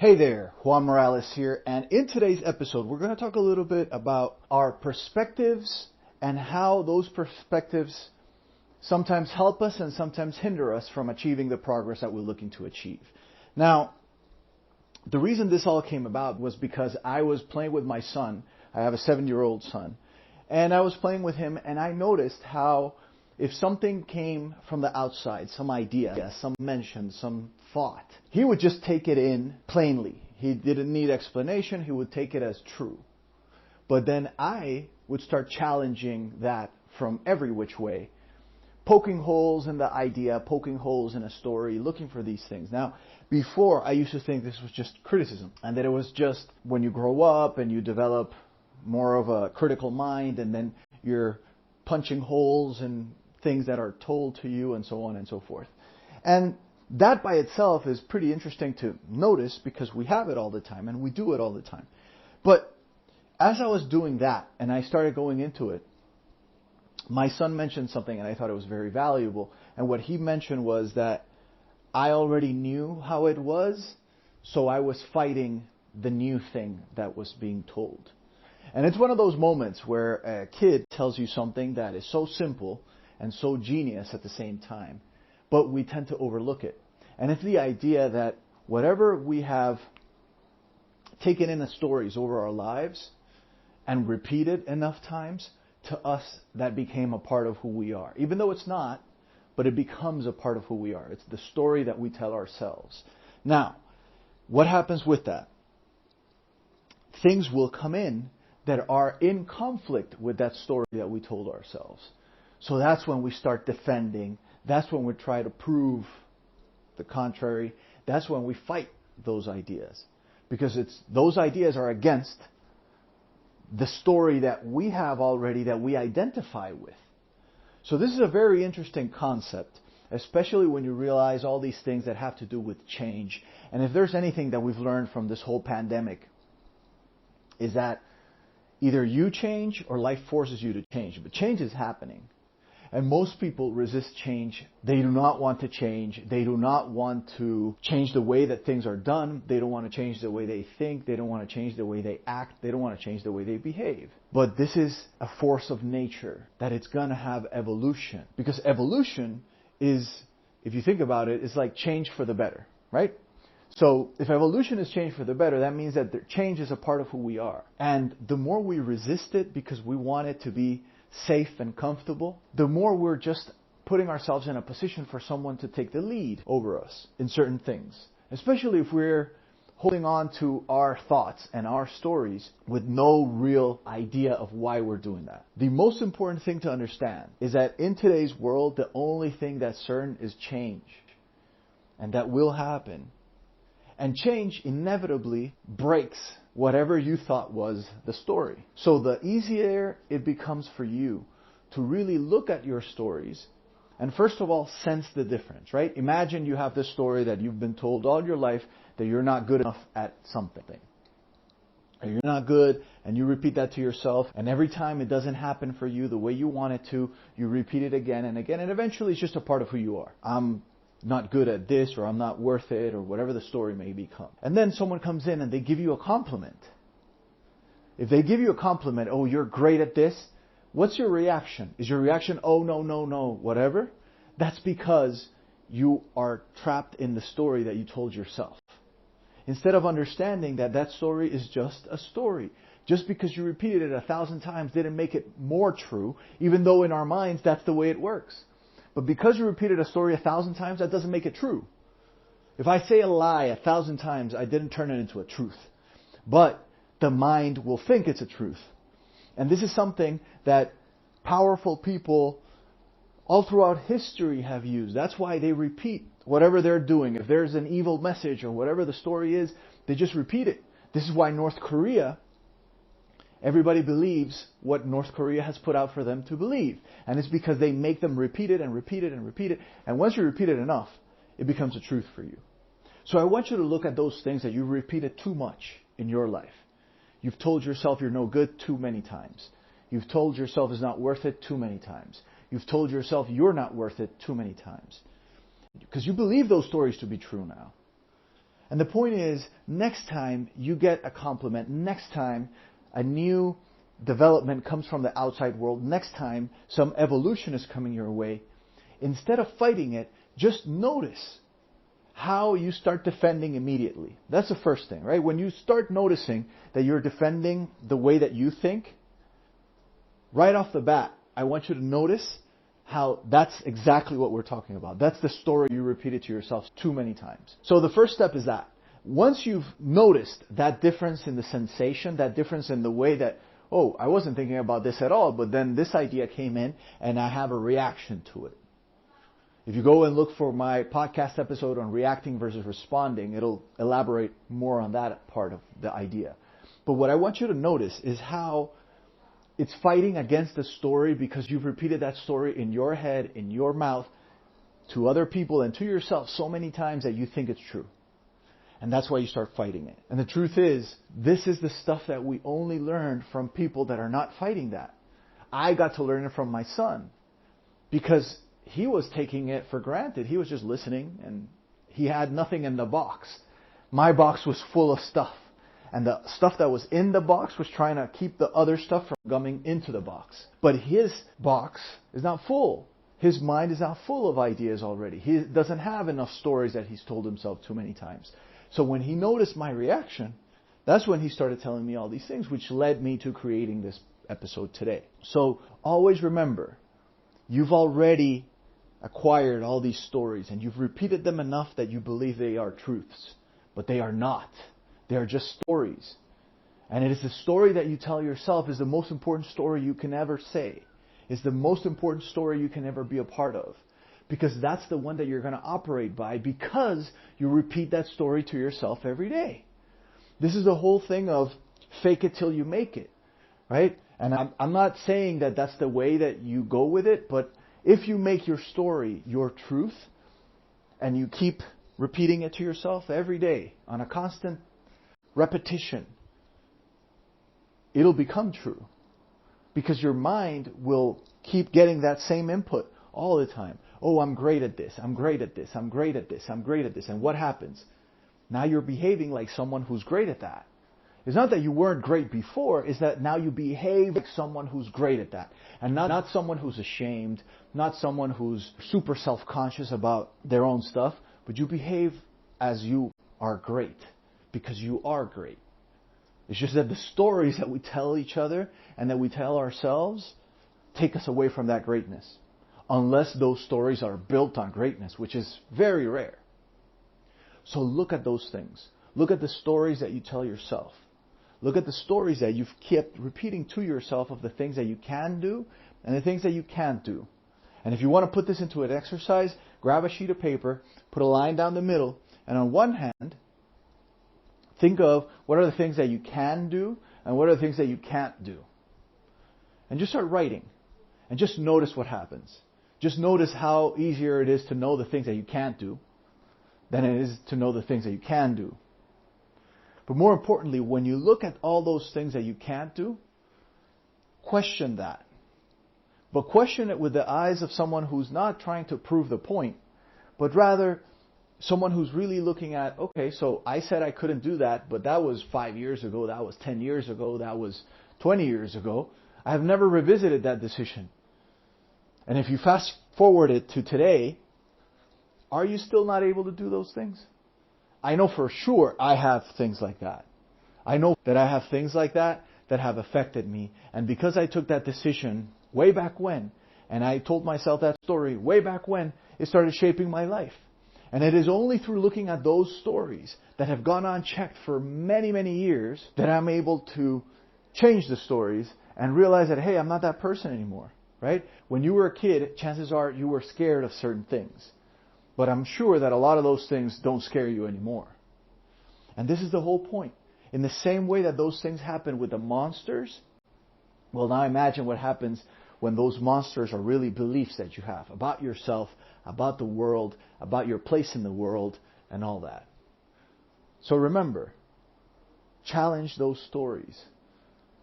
Hey there, Juan Morales here, and in today's episode we're going to talk a little bit about our perspectives and how those perspectives sometimes help us and sometimes hinder us from achieving the progress that we're looking to achieve. Now, the reason this all came about was because I was playing with my son. I have a 7-year-old son, and I was playing with him, and I noticed how if something came from the outside, some idea, some mention, some thought, he would just take it in plainly. He didn't need explanation. He would take it as true. But then I would start challenging that from every which way, poking holes in the idea, poking holes in a story, looking for these things. Now, before, I used to think this was just criticism, and that it was just when you grow up and you develop more of a critical mind, and then you're punching holes in things that are told to you, and so on and so forth. And that by itself is pretty interesting to notice because we have it all the time and we do it all the time. But as I was doing that and I started going into it, my son mentioned something and I thought it was very valuable. And what he mentioned was that I already knew how it was, so I was fighting the new thing that was being told. And it's one of those moments where a kid tells you something that is so simple and so genius at the same time, but we tend to overlook it. And it's the idea that whatever we have taken in as stories over our lives and repeated enough times, to us that became a part of who we are. Even though it's not, but it becomes a part of who we are. It's the story that we tell ourselves. Now, what happens with that? Things will come in that are in conflict with that story that we told ourselves. So that's when we start defending. That's when we try to prove the contrary. That's when we fight those ideas. Because those ideas are against the story that we have already that we identify with. So this is a very interesting concept, especially when you realize all these things that have to do with change. And if there's anything that we've learned from this whole pandemic, is that either you change or life forces you to change. But change is happening. And most people resist change. They do not want to change. They do not want to change the way that things are done. They don't want to change the way they think. They don't want to change the way they act. They don't want to change the way they behave. But this is a force of nature, that it's going to have evolution. Because evolution is, if you think about it, is like change for the better, right? So if evolution is change for the better, that means that the change is a part of who we are. And the more we resist it because we want it to be safe and comfortable, the more we're just putting ourselves in a position for someone to take the lead over us in certain things. Especially if we're holding on to our thoughts and our stories with no real idea of why we're doing that. The most important thing to understand is that in today's world, the only thing that's certain is change. And that will happen. And change inevitably breaks whatever you thought was the story. So the easier it becomes for you to really look at your stories and first of all sense the difference, right? Imagine you have this story that you've been told all your life that you're not good enough at something. Or you're not good, and you repeat that to yourself, and every time it doesn't happen for you the way you want it to, you repeat it again and again, and eventually it's just a part of who you are. I'm not good at this, or I'm not worth it, or whatever the story may become. And then someone comes in and they give you a compliment. If they give you a compliment, oh, you're great at this, what's your reaction? Is your reaction, oh, no, whatever? That's because you are trapped in the story that you told yourself. Instead of understanding that that story is just a story. Just because you repeated it 1,000 times didn't make it more true, even though in our minds that's the way it works. But because you repeated a story 1,000 times, that doesn't make it true. If I say a lie 1,000 times, I didn't turn it into a truth. But the mind will think it's a truth. And this is something that powerful people all throughout history have used. That's why they repeat whatever they're doing. If there's an evil message or whatever the story is, they just repeat it. This is why North Korea, everybody believes what North Korea has put out for them to believe. And it's because they make them repeat it and repeat it and repeat it. And once you repeat it enough, it becomes a truth for you. So I want you to look at those things that you repeated too much in your life. You've told yourself you're no good too many times. You've told yourself it's not worth it too many times. You've told yourself you're not worth it too many times. Because you believe those stories to be true now. And the point is, next time you get a compliment, next time a new development comes from the outside world, next time some evolution is coming your way, instead of fighting it, just notice how you start defending immediately. That's the first thing, right? When you start noticing that you're defending the way that you think, right off the bat, I want you to notice how that's exactly what we're talking about. That's the story you repeated to yourself too many times. So the first step is that. Once you've noticed that difference in the sensation, that difference in the way that, oh, I wasn't thinking about this at all, but then this idea came in and I have a reaction to it. If you go and look for my podcast episode on reacting versus responding, it'll elaborate more on that part of the idea. But what I want you to notice is how it's fighting against the story because you've repeated that story in your head, in your mouth, to other people and to yourself so many times that you think it's true. And that's why you start fighting it. And the truth is, this is the stuff that we only learned from people that are not fighting that. I got to learn it from my son because he was taking it for granted. He was just listening and he had nothing in the box. My box was full of stuff. And the stuff that was in the box was trying to keep the other stuff from coming into the box. But his box is not full. His mind is not full of ideas already. He doesn't have enough stories that he's told himself too many times. So when he noticed my reaction, that's when he started telling me all these things, which led me to creating this episode today. So always remember, you've already acquired all these stories and you've repeated them enough that you believe they are truths. But they are not. They are just stories. And it is the story that you tell yourself is the most important story you can ever say. It's the most important story you can ever be a part of. Because that's the one that you're going to operate by because you repeat that story to yourself every day. This is the whole thing of fake it till you make it. Right? And I'm not saying that that's the way that you go with it, but if you make your story your truth and you keep repeating it to yourself every day on a constant repetition, it'll become true. Because your mind will keep getting that same input all the time. Oh, I'm great at this. I'm great at this. I'm great at this. I'm great at this. And what happens? Now you're behaving like someone who's great at that. It's not that you weren't great before. It's that now you behave like someone who's great at that. And not someone who's ashamed. Not someone who's super self-conscious about their own stuff. But you behave as you are great. Because you are great. It's just that the stories that we tell each other and that we tell ourselves take us away from that greatness. Unless those stories are built on greatness, which is very rare. So look at those things. Look at the stories that you tell yourself. Look at the stories that you've kept repeating to yourself of the things that you can do and the things that you can't do. And if you want to put this into an exercise, grab a sheet of paper, put a line down the middle, and on one hand, think of what are the things that you can do and what are the things that you can't do. And just start writing. And just notice what happens. Just notice how easier it is to know the things that you can't do than it is to know the things that you can do. But more importantly, when you look at all those things that you can't do, question that. But question it with the eyes of someone who's not trying to prove the point, but rather someone who's really looking at, okay, so I said I couldn't do that, but that was 5 years ago, that was 10 years ago, that was 20 years ago. I have never revisited that decision. And if you fast forward it to today, are you still not able to do those things? I know for sure I have things like that. I know that I have things like that that have affected me. And because I took that decision way back when, and I told myself that story way back when, it started shaping my life. And it is only through looking at those stories that have gone unchecked for many, many years that I'm able to change the stories and realize that, hey, I'm not that person anymore. Right? When you were a kid, chances are you were scared of certain things. But I'm sure that a lot of those things don't scare you anymore. And this is the whole point. In the same way that those things happen with the monsters, well, now imagine what happens when those monsters are really beliefs that you have about yourself, about the world, about your place in the world, and all that. So remember, challenge those stories.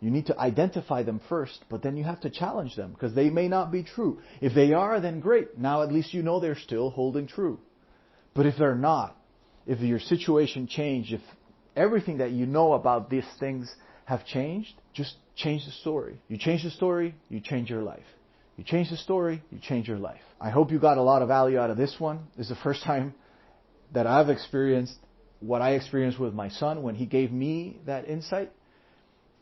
You need to identify them first, but then you have to challenge them because they may not be true. If they are, then great. Now at least you know they're still holding true. But if they're not, if your situation changed, if everything that you know about these things have changed, just change the story. You change the story, you change your life. You change the story, you change your life. I hope you got a lot of value out of this one. This is the first time that I've experienced what I experienced with my son when he gave me that insight.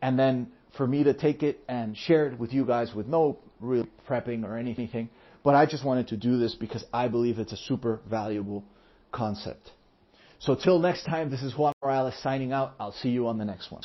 And then for me to take it and share it with you guys with no real prepping or anything. But I just wanted to do this because I believe it's a super valuable concept. So till next time, this is Juan Morales signing out. I'll see you on the next one.